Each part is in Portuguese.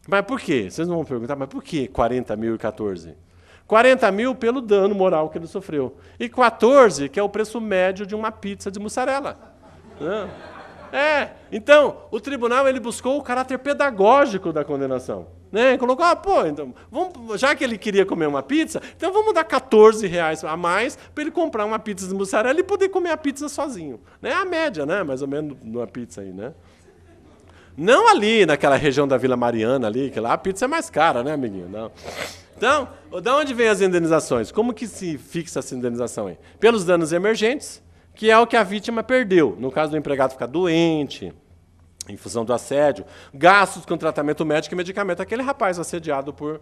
Mas por quê? Vocês não vão perguntar, mas por que 40.014? 40 mil pelo dano moral que ele sofreu. E 14, que é o preço médio de uma pizza de mussarela. Então, o tribunal ele buscou o caráter pedagógico da condenação. Né? Colocou, então, já que ele queria comer uma pizza, então vamos dar R$14 a mais para ele comprar uma pizza de mussarela e poder comer a pizza sozinho. É a média, né? Mais ou menos, numa pizza aí, né? Não ali, naquela região da Vila Mariana, ali, que lá a pizza é mais cara, né, amiguinho? Não. Então, de onde vem as indenizações? Como que se fixa essa indenização aí? Pelos danos emergentes, que é o que a vítima perdeu. No caso do empregado ficar doente, em função do assédio, gastos com tratamento médico e medicamento. Aquele rapaz assediado por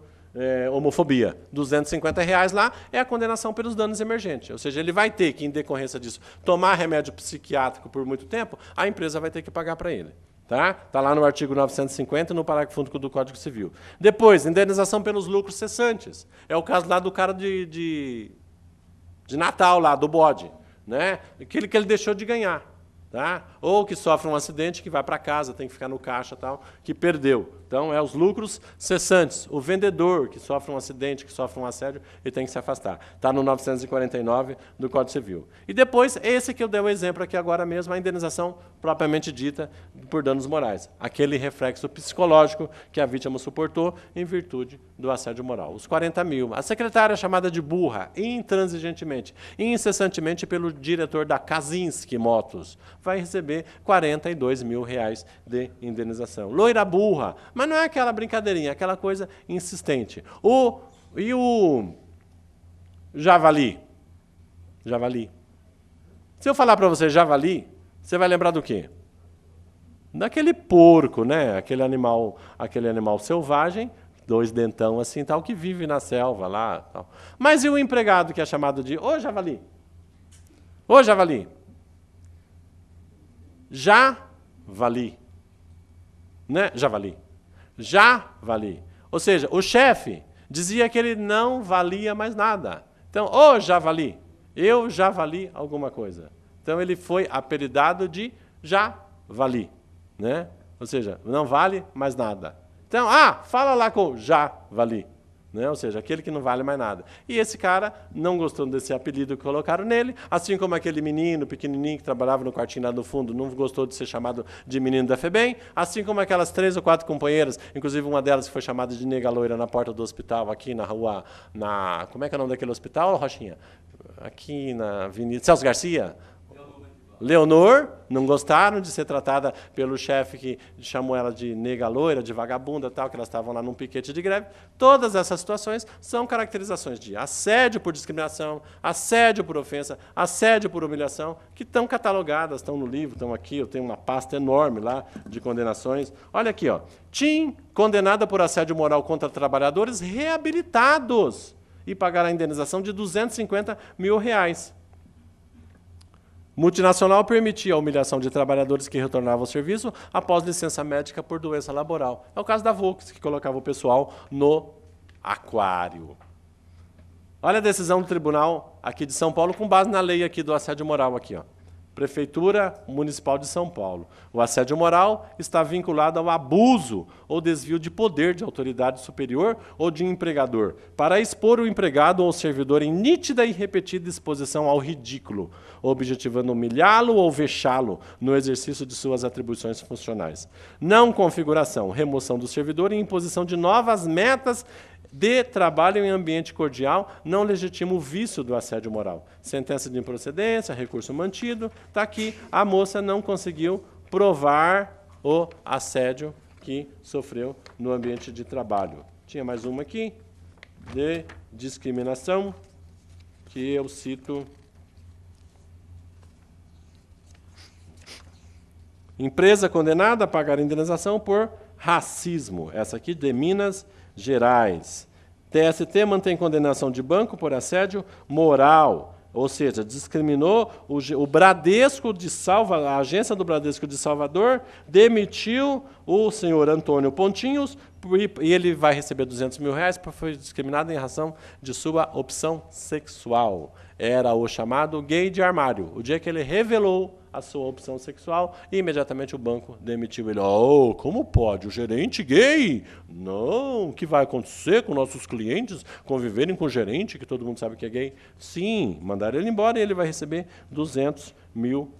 homofobia. R$250 lá é a condenação pelos danos emergentes. Ou seja, ele vai ter que, em decorrência disso, tomar remédio psiquiátrico por muito tempo, a empresa vai ter que pagar para ele. Tá lá no artigo 950, no parágrafo único do Código Civil. Depois, indenização pelos lucros cessantes. É o caso lá do cara de Natal, lá, do bode. Né? Aquele que ele deixou de ganhar. Tá? Ou que sofre um acidente, que vai para casa, tem que ficar no caixa, tal, que perdeu. Então, os lucros cessantes. O vendedor que sofre um acidente, que sofre um assédio, ele tem que se afastar. Está no 949 do Código Civil. E depois, esse que eu dei o exemplo aqui agora mesmo, a indenização propriamente dita por danos morais. Aquele reflexo psicológico que a vítima suportou em virtude do assédio moral. Os 40 mil. A secretária é chamada de burra, intransigentemente, incessantemente pelo diretor da Kazinski Motos, vai receber R$42 mil de indenização. Loira burra, mas não é aquela brincadeirinha, é aquela coisa insistente. E o javali? Javali. Se eu falar para você javali, você vai lembrar do quê? Daquele porco, né? Aquele animal selvagem, 2 dentão assim, tal, que vive na selva lá. Tal. Mas e o empregado que é chamado de ô javali? Ô javali. Javali. Né? Javali. Javali. Ou seja, o chefe dizia que ele não valia mais nada. Então, ô javali, eu já vali alguma coisa. Então, ele foi apelidado de javali. Né? Ou seja, não vale mais nada. Então, fala lá com o javali. Né? Ou seja, aquele que não vale mais nada. E esse cara não gostou desse apelido que colocaram nele, assim como aquele menino pequenininho que trabalhava no quartinho lá no fundo não gostou de ser chamado de menino da FEBEM, assim como aquelas 3 ou 4 companheiras, inclusive uma delas que foi chamada de nega loira na porta do hospital, aqui na rua, como é que é o nome daquele hospital, Rochinha? Aqui na Avenida Celso Garcia. Leonor, não gostaram de ser tratada pelo chefe que chamou ela de nega loira, de vagabunda, tal, que elas estavam lá num piquete de greve. Todas essas situações são caracterizações de assédio por discriminação, assédio por ofensa, assédio por humilhação, que estão catalogadas, estão no livro, estão aqui, eu tenho uma pasta enorme lá de condenações. Olha aqui, TIM, condenada por assédio moral contra trabalhadores reabilitados e pagará a indenização de R$250 mil. Multinacional permitia a humilhação de trabalhadores que retornavam ao serviço após licença médica por doença laboral. É o caso da Volks, que colocava o pessoal no aquário. Olha a decisão do tribunal aqui de São Paulo, com base na lei aqui do assédio moral. Aqui, Prefeitura Municipal de São Paulo. O assédio moral está vinculado ao abuso ou desvio de poder de autoridade superior ou de empregador, para expor o empregado ou o servidor em nítida e repetida exposição ao ridículo, objetivando humilhá-lo ou vexá-lo no exercício de suas atribuições funcionais. Não configuração, remoção do servidor e imposição de novas metas de trabalho em ambiente cordial não legitima o vício do assédio moral. Sentença de improcedência, recurso mantido, está aqui. A moça não conseguiu provar o assédio que sofreu no ambiente de trabalho. Tinha mais uma aqui, de discriminação, que eu cito. Empresa condenada a pagar indenização por racismo. Essa aqui de Minas Gerais. TST mantém condenação de banco por assédio moral, ou seja, discriminou o Bradesco de Salvador, a agência do Bradesco de Salvador, demitiu o senhor Antônio Pontinhos e ele vai receber R$200 mil porque foi discriminado em razão de sua opção sexual. Era o chamado gay de armário. O dia que ele revelou a sua opção sexual e imediatamente o banco demitiu ele. Oh, como pode? O gerente gay? Não, o que vai acontecer com nossos clientes conviverem com o gerente, que todo mundo sabe que é gay? Sim, mandaram ele embora e ele vai receber R$200 mil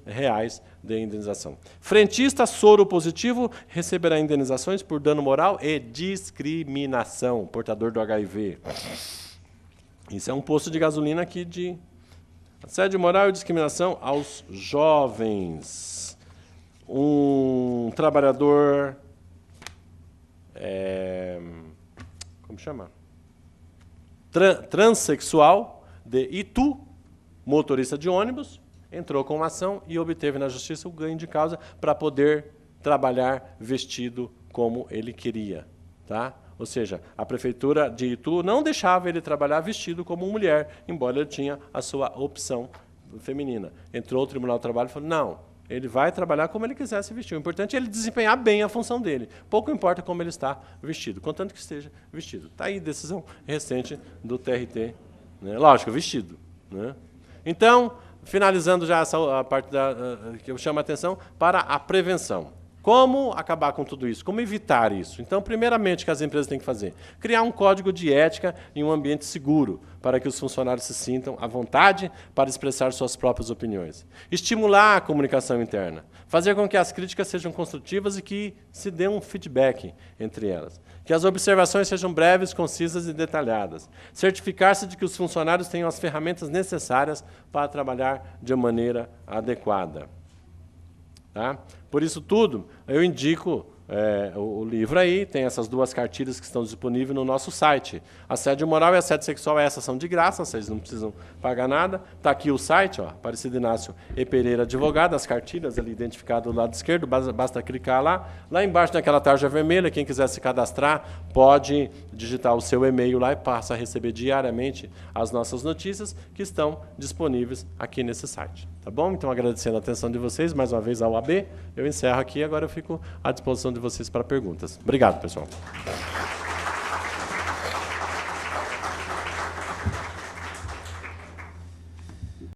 de indenização. Frentista soro positivo receberá indenizações por dano moral e discriminação, portador do HIV. Isso é um posto de gasolina aqui de assédio moral e discriminação aos jovens. Um trabalhador... como chama? Transsexual de Itu, motorista de ônibus, entrou com uma ação e obteve na justiça o ganho de causa para poder trabalhar vestido como ele queria. Tá? Ou seja, a prefeitura de Itu não deixava ele trabalhar vestido como mulher, embora ele tinha a sua opção feminina. Entrou o Tribunal do Trabalho e falou, não, ele vai trabalhar como ele quiser se vestir. O importante é ele desempenhar bem a função dele. Pouco importa como ele está vestido, contanto que esteja vestido. Está aí decisão recente do TRT. Né? Lógico, vestido. Né? Então, finalizando já essa a parte que eu chamo a atenção para a prevenção. Como acabar com tudo isso? Como evitar isso? Então, primeiramente, o que as empresas têm que fazer? Criar um código de ética em um ambiente seguro, para que os funcionários se sintam à vontade para expressar suas próprias opiniões. Estimular a comunicação interna. Fazer com que as críticas sejam construtivas e que se dê um feedback entre elas. Que as observações sejam breves, concisas e detalhadas. Certificar-se de que os funcionários tenham as ferramentas necessárias para trabalhar de maneira adequada. Tá? Por isso tudo, eu indico o livro aí, tem essas duas cartilhas que estão disponíveis no nosso site. Assédio moral e assédio sexual, essas são de graça, vocês não precisam pagar nada. Está aqui o site, ó, Aparecido Inácio E. Pereira Advogado, as cartilhas ali identificadas do lado esquerdo, basta clicar lá. Lá embaixo naquela tarja vermelha, quem quiser se cadastrar, pode digitar o seu e-mail lá e passa a receber diariamente as nossas notícias que estão disponíveis aqui nesse site. Tá bom? Então, agradecendo a atenção de vocês, mais uma vez ao AB, eu encerro aqui e agora eu fico à disposição de vocês para perguntas. Obrigado, pessoal.